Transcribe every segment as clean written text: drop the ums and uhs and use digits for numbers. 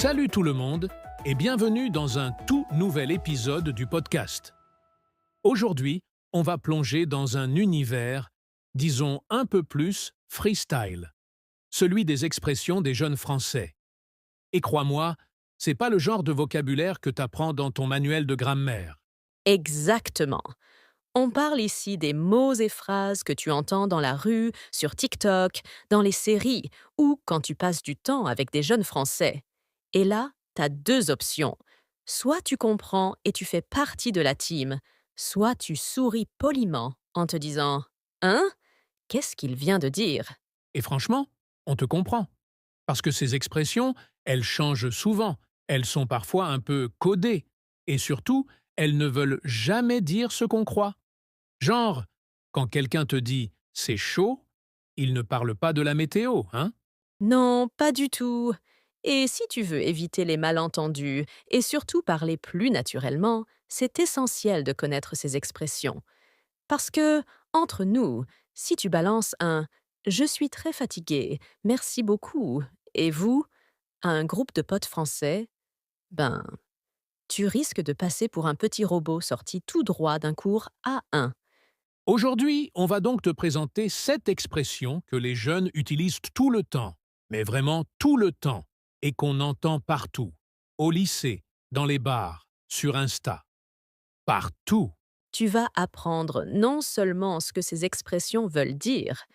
Salut tout le monde et bienvenue dans un tout nouvel épisode du podcast. Aujourd'hui, on va plonger dans un univers, disons un peu plus freestyle, celui des expressions des jeunes Français. Et crois-moi, c'est pas le genre de vocabulaire que t'apprends dans ton manuel de grammaire. Exactement. On parle ici des mots et phrases que tu entends dans la rue, sur TikTok, dans les séries ou quand tu passes du temps avec des jeunes Français. Et là, t'as deux options. Soit tu comprends et tu fais partie de la team, soit tu souris poliment en te disant « Hein? Qu'est-ce qu'il vient de dire ?» Et franchement, on te comprend. Parce que ces expressions, elles changent souvent, elles sont parfois un peu codées, et surtout, elles ne veulent jamais dire ce qu'on croit. Genre, quand quelqu'un te dit « c'est chaud », il ne parle pas de la météo, hein? Non, pas du tout. Et si tu veux éviter les malentendus et surtout parler plus naturellement, c'est essentiel de connaître ces expressions. Parce que, entre nous, si tu balances un Je suis très fatigué, merci beaucoup, et vous, à un groupe de potes français, ben, tu risques de passer pour un petit robot sorti tout droit d'un cours A1. Aujourd'hui, on va donc te présenter 7 expressions que les jeunes utilisent tout le temps, mais vraiment tout le temps, et qu'on entend partout. Au lycée, dans les bars, sur Insta. Partout. Tu vas apprendre non seulement ce que ces expressions veulent dire,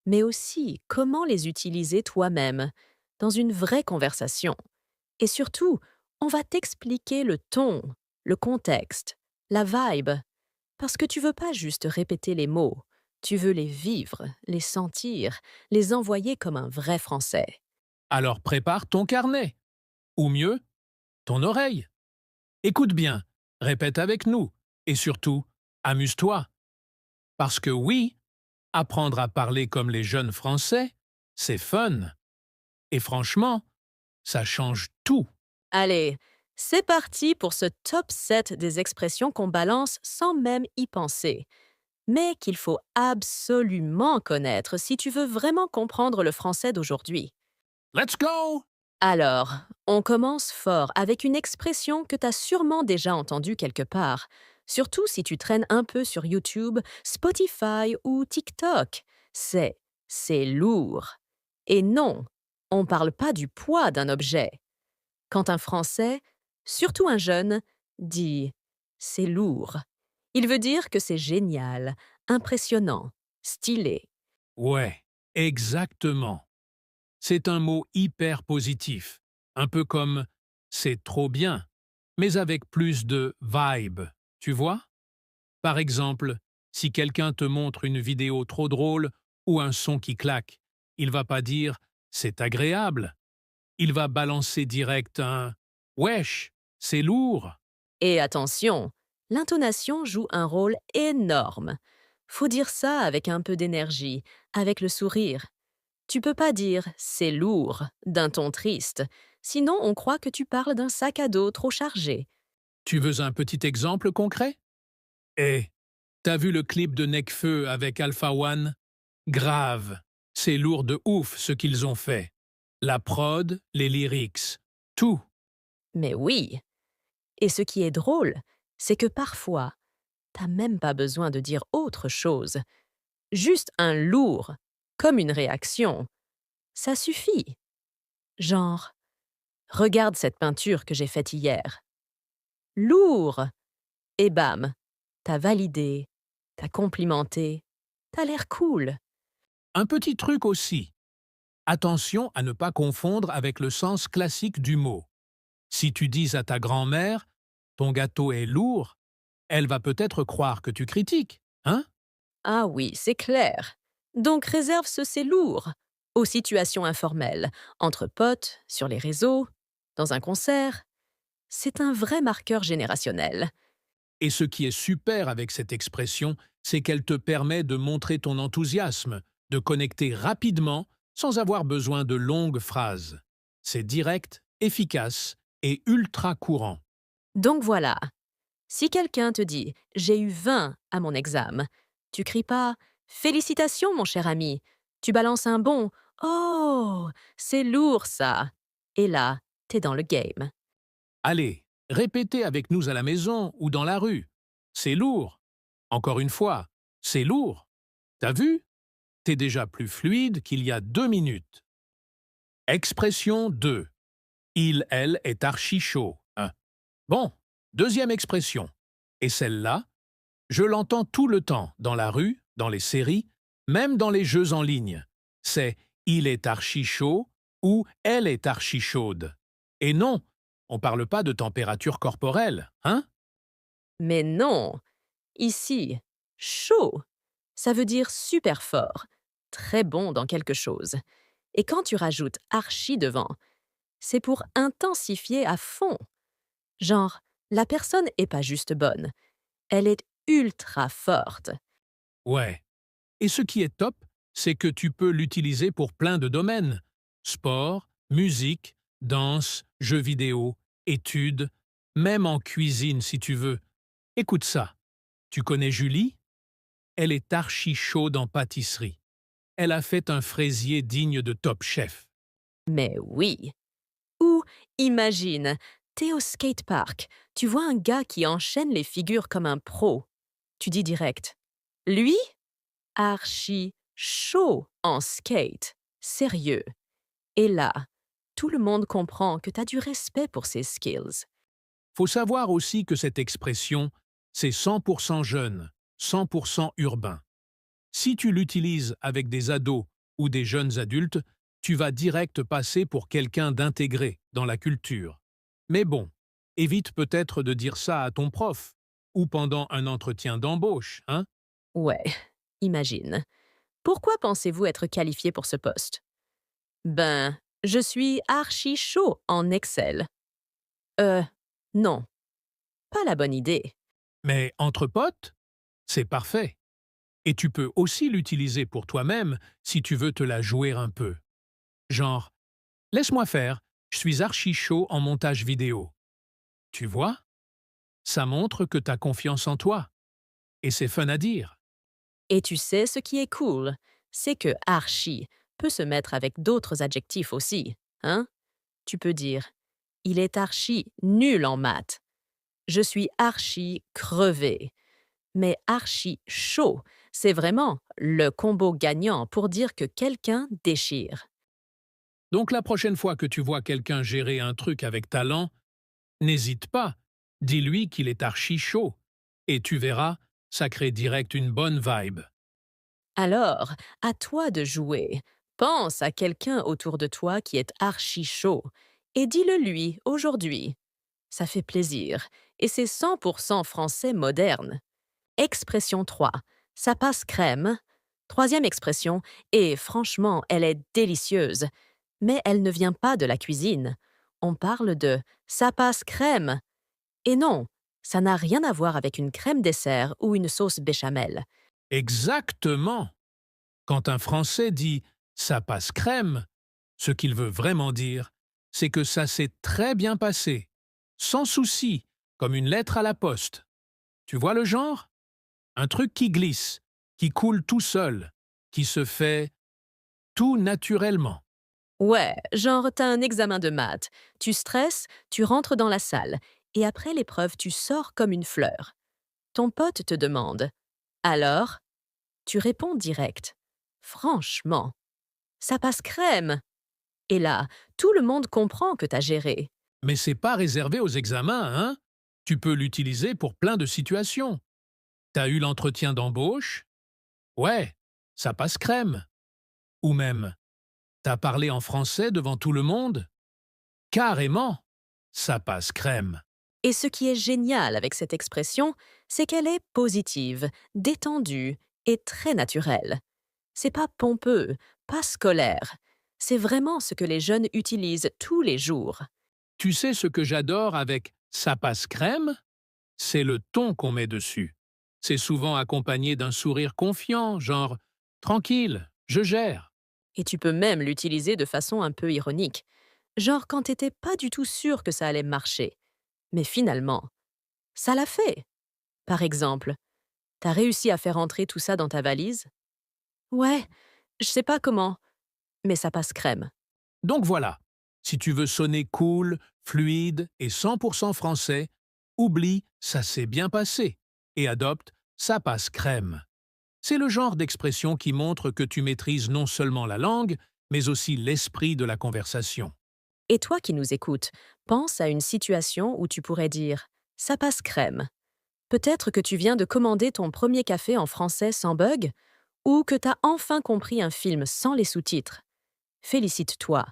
mais aussi comment les utiliser toi-même, dans une vraie conversation. Et surtout, on va t'expliquer le ton, le contexte, la vibe, parce que tu veux pas juste répéter les mots, tu veux les vivre, les sentir, les envoyer comme un vrai français. Alors prépare ton carnet. Ou mieux, ton oreille. Écoute bien, répète avec nous, et surtout, amuse-toi. Parce que oui, apprendre à parler comme les jeunes Français, c'est fun. Et franchement, ça change tout. Allez, c'est parti pour ce top 7 des expressions qu'on balance sans même y penser, mais qu'il faut absolument connaître si tu veux vraiment comprendre le français d'aujourd'hui. Let's go! Alors, on commence fort avec une expression que tu as sûrement déjà entendue quelque part, surtout si tu traînes un peu sur YouTube, Spotify ou TikTok. C'est lourd. Et non, on parle pas du poids d'un objet. Quand un Français, surtout un jeune, dit c'est lourd, il veut dire que c'est génial, impressionnant, stylé. Ouais, exactement. C'est un mot hyper positif, un peu comme c'est trop bien, mais avec plus de vibe, tu vois? Par exemple, si quelqu'un te montre une vidéo trop drôle ou un son qui claque, il va pas dire c'est agréable, il va balancer direct un wesh, c'est lourd. Et attention, l'intonation joue un rôle énorme. Faut dire ça avec un peu d'énergie, avec le sourire. Tu peux pas dire c'est lourd d'un ton triste, sinon on croit que tu parles d'un sac à dos trop chargé. Tu veux un petit exemple concret? Eh, t'as vu le clip de Nekfeu avec Alpha One? Grave, c'est lourd de ouf ce qu'ils ont fait. La prod, les lyrics, tout. Mais oui. Et ce qui est drôle, c'est que parfois, t'as même pas besoin de dire autre chose. Juste un lourd, comme une réaction. Ça suffit. Genre, regarde cette peinture que j'ai faite hier. Lourd! Et bam, t'as validé, t'as complimenté, t'as l'air cool. Un petit truc aussi. Attention à ne pas confondre avec le sens classique du mot. Si tu dis à ta grand-mère ton gâteau est lourd, elle va peut-être croire que tu critiques, hein? Ah oui, c'est clair. Donc réserve ce c'est lourd aux situations informelles, entre potes, sur les réseaux, dans un concert. C'est un vrai marqueur générationnel. Et ce qui est super avec cette expression, c'est qu'elle te permet de montrer ton enthousiasme, de connecter rapidement sans avoir besoin de longues phrases. C'est direct, efficace et ultra courant. Donc voilà, si quelqu'un te dit j'ai eu 20 à mon examen, tu cries pas félicitations mon cher ami, tu balances un bon oh, c'est lourd ça. Et là, t'es dans le game. Allez, répétez avec nous à la maison ou dans la rue. C'est lourd. Encore une fois, c'est lourd. T'as vu? T'es déjà plus fluide qu'il y a 2 minutes. Expression 2. Il, elle est archi chaud. Hein. Bon, deuxième expression. Et celle-là, je l'entends tout le temps, dans la rue, dans les séries, même dans les jeux en ligne. C'est il est archi chaud ou elle est archi chaude. Et non, on parle pas de température corporelle, hein? Mais non! Ici, chaud, ça veut dire super fort, très bon dans quelque chose. Et quand tu rajoutes archi devant, c'est pour intensifier à fond. Genre, la personne est pas juste bonne, elle est ultra forte. Ouais. Et ce qui est top, c'est que tu peux l'utiliser pour plein de domaines. Sport, musique, danse, jeux vidéo, études, même en cuisine si tu veux. Écoute ça. Tu connais Julie? Elle est archi chaude en pâtisserie. Elle a fait un fraisier digne de Top Chef. Mais oui! Ou imagine, t'es au skatepark, tu vois un gars qui enchaîne les figures comme un pro. Tu dis direct, lui, archi chaud en skate. Sérieux. Et là, tout le monde comprend que t'as du respect pour ses skills. Faut savoir aussi que cette expression, c'est 100% jeune, 100% urbain. Si tu l'utilises avec des ados ou des jeunes adultes, tu vas direct passer pour quelqu'un d'intégré dans la culture. Mais bon, évite peut-être de dire ça à ton prof ou pendant un entretien d'embauche, hein? Ouais, imagine. Pourquoi pensez-vous être qualifié pour ce poste? Ben, je suis archi chaud en Excel. Euh, non, pas la bonne idée. Mais entre potes, c'est parfait. Et tu peux aussi l'utiliser pour toi-même si tu veux te la jouer un peu. Genre, laisse-moi faire, je suis archi chaud en montage vidéo. Tu vois? Ça montre que tu as confiance en toi. Et c'est fun à dire. Et tu sais ce qui est cool, c'est que archi peut se mettre avec d'autres adjectifs aussi, hein? Tu peux dire il est archi nul en maths. Je suis archi crevé. Mais archi chaud, c'est vraiment le combo gagnant pour dire que quelqu'un déchire. Donc la prochaine fois que tu vois quelqu'un gérer un truc avec talent, n'hésite pas, dis-lui qu'il est archi chaud. Et tu verras, ça crée direct une bonne vibe. Alors, à toi de jouer. Pense à quelqu'un autour de toi qui est archi chaud et dis-le lui aujourd'hui. Ça fait plaisir et c'est 100% français moderne. Expression 3. Ça passe crème. Troisième expression. Et franchement, elle est délicieuse. Mais elle ne vient pas de la cuisine. On parle de ça passe crème. Et non, ça n'a rien à voir avec une crème dessert ou une sauce béchamel. Exactement. Quand un Français dit ça passe crème, ce qu'il veut vraiment dire, c'est que ça s'est très bien passé, sans souci, comme une lettre à la poste. Tu vois le genre? Un truc qui glisse, qui coule tout seul, qui se fait tout naturellement. Ouais, genre t'as un examen de maths, tu stresses, tu rentres dans la salle, et après l'épreuve tu sors comme une fleur. Ton pote te demande alors, tu réponds direct. Franchement, ça passe crème. Et là, tout le monde comprend que t'as géré. Mais c'est pas réservé aux examens, hein? Tu peux l'utiliser pour plein de situations. T'as eu l'entretien d'embauche? Ouais, ça passe crème. Ou même, t'as parlé en français devant tout le monde? Carrément, ça passe crème. Et ce qui est génial avec cette expression, c'est qu'elle est positive, détendue et très naturelle. C'est pas pompeux, pas scolaire. C'est vraiment ce que les jeunes utilisent tous les jours. Tu sais ce que j'adore avec ça passe crème? C'est le ton qu'on met dessus. C'est souvent accompagné d'un sourire confiant, genre tranquille, je gère. Et tu peux même l'utiliser de façon un peu ironique. Genre quand t'étais pas du tout sûr que ça allait marcher. Mais finalement, ça l'a fait. Par exemple, t'as réussi à faire entrer tout ça dans ta valise? Ouais, je sais pas comment, mais ça passe crème. Donc voilà, Si tu veux sonner cool, fluide et 100% français, oublie ça s'est bien passé et adopte ça passe crème. C'est le genre d'expression qui montre que tu maîtrises non seulement la langue, mais aussi l'esprit de la conversation. Et toi qui nous écoutes, pense à une situation où tu pourrais dire ⁇ ça passe crème ⁇ Peut-être que tu viens de commander ton premier café en français sans bug, ou que tu as enfin compris un film sans les sous-titres. Félicite-toi,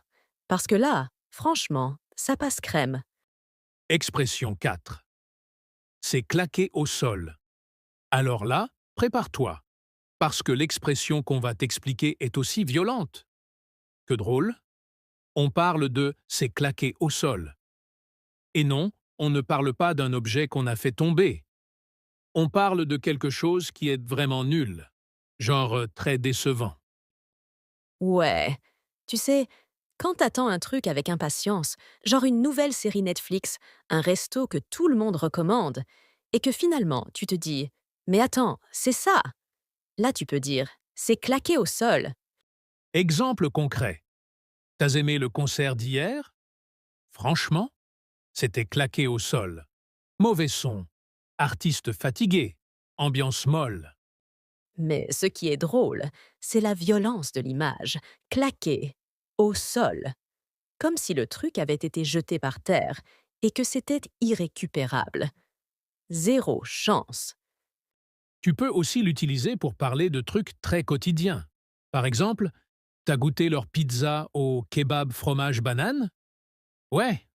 parce que là, franchement, ça passe crème. Expression 4. C'est claquer au sol. Alors là, prépare-toi, parce que l'expression qu'on va t'expliquer est aussi violente. Que drôle. On parle de c'est claquer au sol. Et non, on ne parle pas d'un objet qu'on a fait tomber. On parle de quelque chose qui est vraiment nul, genre très décevant. Ouais, tu sais, quand t'attends un truc avec impatience, genre une nouvelle série Netflix, un resto que tout le monde recommande, et que finalement tu te dis ⁇ mais attends, c'est ça !⁇ Là tu peux dire ⁇ c'est claqué au sol ⁇ Exemple concret. T'as aimé le concert d'hier? Franchement, c'était claqué au sol. Mauvais son, artiste fatigué, ambiance molle. Mais ce qui est drôle, c'est la violence de l'image, claquée, au sol, comme si le truc avait été jeté par terre et que c'était irrécupérable. Zéro chance. Tu peux aussi l'utiliser pour parler de trucs très quotidiens. Par exemple, t'as goûté leur pizza au kebab fromage banane? Ouais,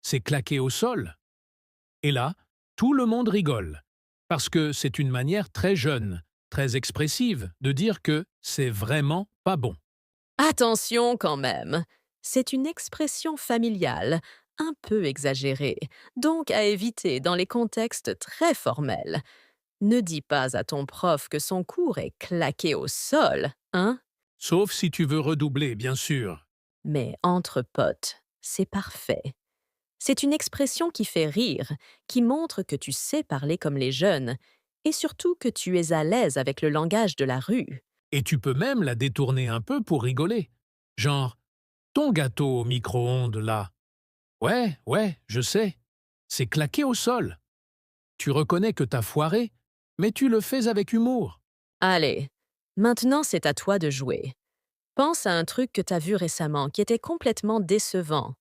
c'est claqué au sol. Et là, tout le monde rigole, parce que c'est une manière très jeune, très expressive de dire que c'est vraiment pas bon. Attention quand même, c'est une expression familiale, un peu exagérée, donc à éviter dans les contextes très formels. Ne dis pas à ton prof que son cours est claqué au sol, hein? Sauf si tu veux redoubler, bien sûr. Mais entre potes, c'est parfait. C'est une expression qui fait rire, qui montre que tu sais parler comme les jeunes, et surtout que tu es à l'aise avec le langage de la rue. Et tu peux même la détourner un peu pour rigoler. Genre, ton gâteau au micro-ondes là. Ouais, ouais, je sais. C'est claqué au sol. Tu reconnais que t'as foiré, mais tu le fais avec humour. Allez, maintenant c'est à toi de jouer. Pense à un truc que t'as vu récemment qui était complètement décevant,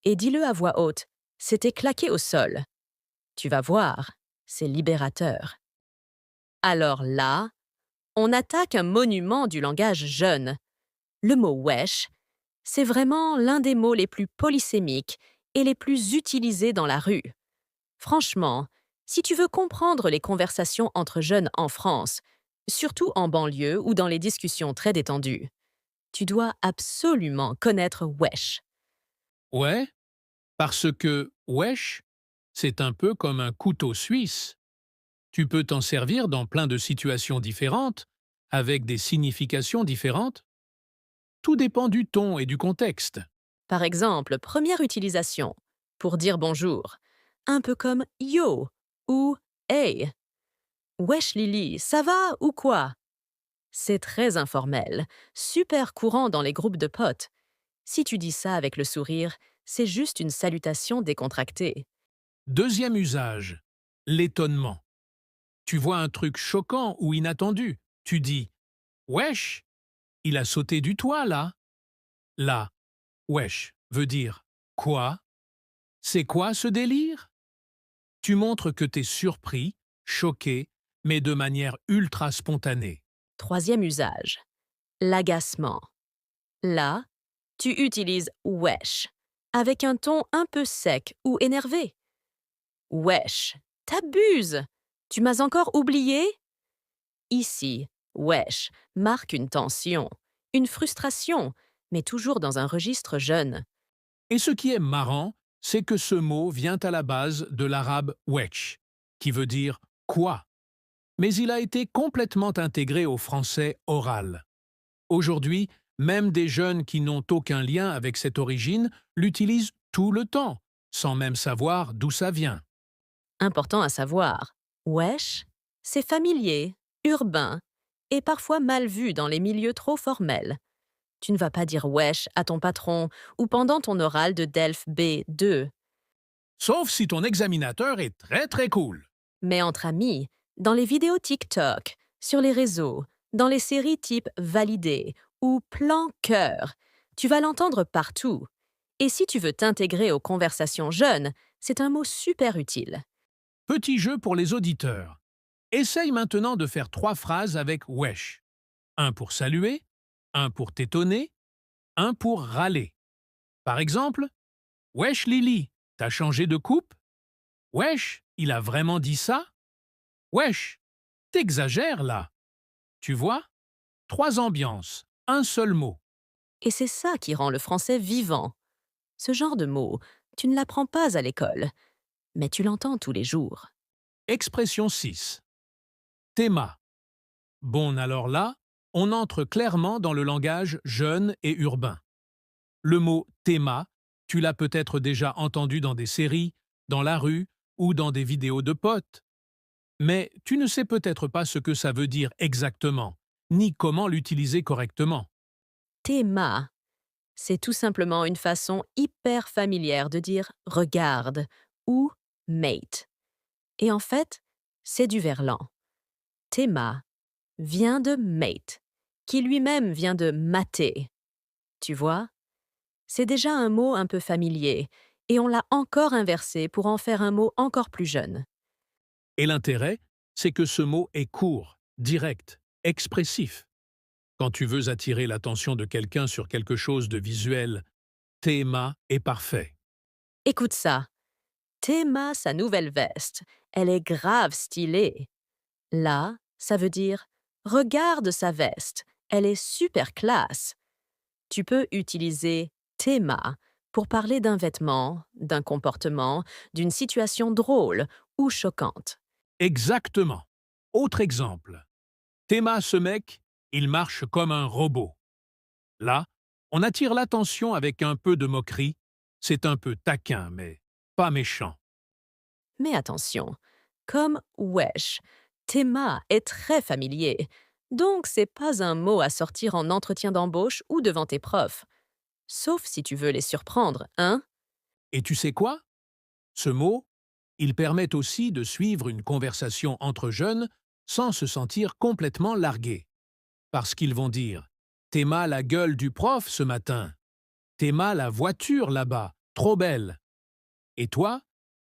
et dis-le à voix haute. C'était claqué au sol. Tu vas voir, c'est libérateur. Alors là, on attaque un monument du langage jeune. Le mot wesh, c'est vraiment l'un des mots les plus polysémiques et les plus utilisés dans la rue. Franchement, si tu veux comprendre les conversations entre jeunes en France, surtout en banlieue ou dans les discussions très détendues, tu dois absolument connaître wesh. Ouais, parce que wesh, c'est un peu comme un couteau suisse. Tu peux t'en servir dans plein de situations différentes, avec des significations différentes. Tout dépend du ton et du contexte. Par exemple, première utilisation, pour dire bonjour, un peu comme yo ou hey. Wesh Lily, ça va ou quoi? C'est très informel, super courant dans les groupes de potes. Si tu dis ça avec le sourire, c'est juste une salutation décontractée. Deuxième usage, l'étonnement. Tu vois un truc choquant ou inattendu. Tu dis wesh, il a sauté du toit là. Là, wesh veut dire quoi? C'est quoi ce délire? Tu montres que t'es surpris, choqué, mais de manière ultra spontanée. Troisième usage, l'agacement. Là, tu utilises wesh avec un ton un peu sec ou énervé. Wesh, t'abuses! Tu m'as encore oublié? Ici, wesh marque une tension, une frustration, mais toujours dans un registre jeune. Et ce qui est marrant, c'est que ce mot vient à la base de l'arabe wesh, qui veut dire quoi, mais il a été complètement intégré au français oral. Aujourd'hui, même des jeunes qui n'ont aucun lien avec cette origine l'utilisent tout le temps, sans même savoir d'où ça vient. Important à savoir, wesh, c'est familier, urbain et parfois mal vu dans les milieux trop formels. Tu ne vas pas dire wesh à ton patron ou pendant ton oral de DELF B2. Sauf si ton examinateur est très très cool. Mais entre amis, dans les vidéos TikTok, sur les réseaux, dans les séries type Validé ou Plan Cœur, tu vas l'entendre partout. Et si tu veux t'intégrer aux conversations jeunes, c'est un mot super utile. Petit jeu pour les auditeurs. Essaye maintenant de faire 3 phrases avec wesh. Un pour saluer, un pour t'étonner, un pour râler. Par exemple, wesh Lily, t'as changé de coupe? Wesh, il a vraiment dit ça? Wesh, t'exagères là. Tu vois? 3 ambiances, un seul mot. Et c'est ça qui rend le français vivant. Ce genre de mot, tu ne l'apprends pas à l'école, mais tu l'entends tous les jours. Expression 6. Théma. Bon alors là, on entre clairement dans le langage jeune et urbain. Le mot théma, tu l'as peut-être déjà entendu dans des séries, dans la rue ou dans des vidéos de potes. Mais tu ne sais peut-être pas ce que ça veut dire exactement, ni comment l'utiliser correctement. Théma, c'est tout simplement une façon hyper familière de dire regarde ou mate. Et en fait, c'est du verlan. Théma vient de mate, qui lui-même vient de mater. Tu vois? C'est déjà un mot un peu familier, et on l'a encore inversé pour en faire un mot encore plus jeune. Et l'intérêt, c'est que ce mot est court, direct, expressif. Quand tu veux attirer l'attention de quelqu'un sur quelque chose de visuel, théma est parfait. Écoute ça. Théma, sa nouvelle veste. Elle est grave stylée. Là, ça veut dire regarde sa veste. Elle est super classe. Tu peux utiliser théma pour parler d'un vêtement, d'un comportement, d'une situation drôle ou choquante. Exactement. Autre exemple. Théma, ce mec, il marche comme un robot. Là, on attire l'attention avec un peu de moquerie. C'est un peu taquin, mais pas méchant. Mais attention, comme wesh, théma est très familier. Donc, c'est pas un mot à sortir en entretien d'embauche ou devant tes profs. Sauf si tu veux les surprendre, hein? Et tu sais quoi? Ce mot, il permet aussi de suivre une conversation entre jeunes sans se sentir complètement largué. Parce qu'ils vont dire « T'aimas la gueule du prof ce matin »,« T'aimas la voiture là-bas, trop belle ». Et toi,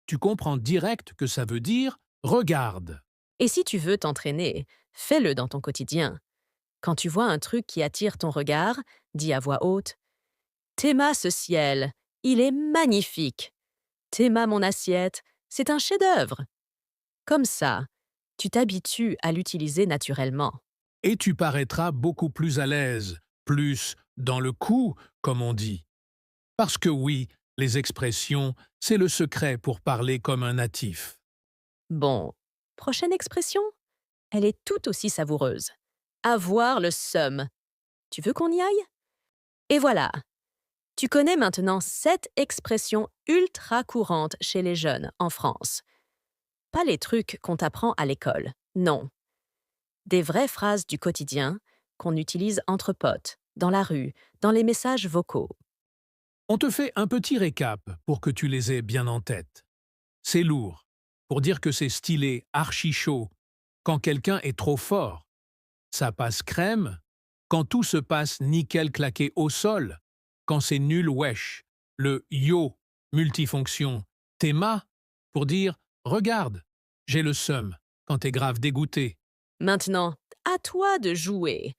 tu comprends direct que ça veut dire « Regarde ». Et si tu veux t'entraîner, fais-le dans ton quotidien. Quand tu vois un truc qui attire ton regard, dis à voix haute Théma ce ciel, il est magnifique. Théma mon assiette, c'est un chef-d'œuvre. Comme ça, tu t'habitues à l'utiliser naturellement. Et tu paraîtras beaucoup plus à l'aise, plus dans le coup, comme on dit. Parce que oui, les expressions, c'est le secret pour parler comme un natif. Bon, prochaine expression? Elle est tout aussi savoureuse. Avoir le seum. Tu veux qu'on y aille? Et voilà. Tu connais maintenant 7 expressions ultra courantes chez les jeunes en France. Pas les trucs qu'on t'apprend à l'école, non. Des vraies phrases du quotidien qu'on utilise entre potes, dans la rue, dans les messages vocaux. On te fait un petit récap pour que tu les aies bien en tête. C'est lourd, pour dire que c'est stylé, archi chaud, quand quelqu'un est trop fort. Ça passe crème, quand tout se passe nickel claqué au sol, quand c'est nul wesh. Le yo, multifonction, théma, pour dire « Regarde, j'ai le seum » quand t'es grave dégoûté. Maintenant, à toi de jouer.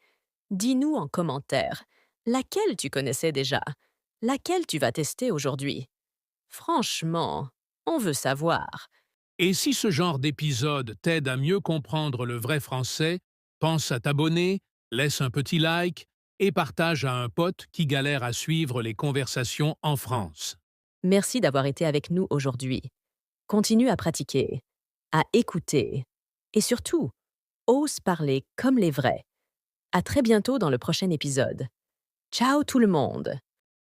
Dis-nous en commentaire laquelle tu connaissais déjà, laquelle tu vas tester aujourd'hui. Franchement, on veut savoir. Et si ce genre d'épisode t'aide à mieux comprendre le vrai français, pense à t'abonner, laisse un petit like et partage à un pote qui galère à suivre les conversations en France. Merci d'avoir été avec nous aujourd'hui. Continue à pratiquer, à écouter et surtout, ose parler comme les vrais. À très bientôt dans le prochain épisode. Ciao tout le monde!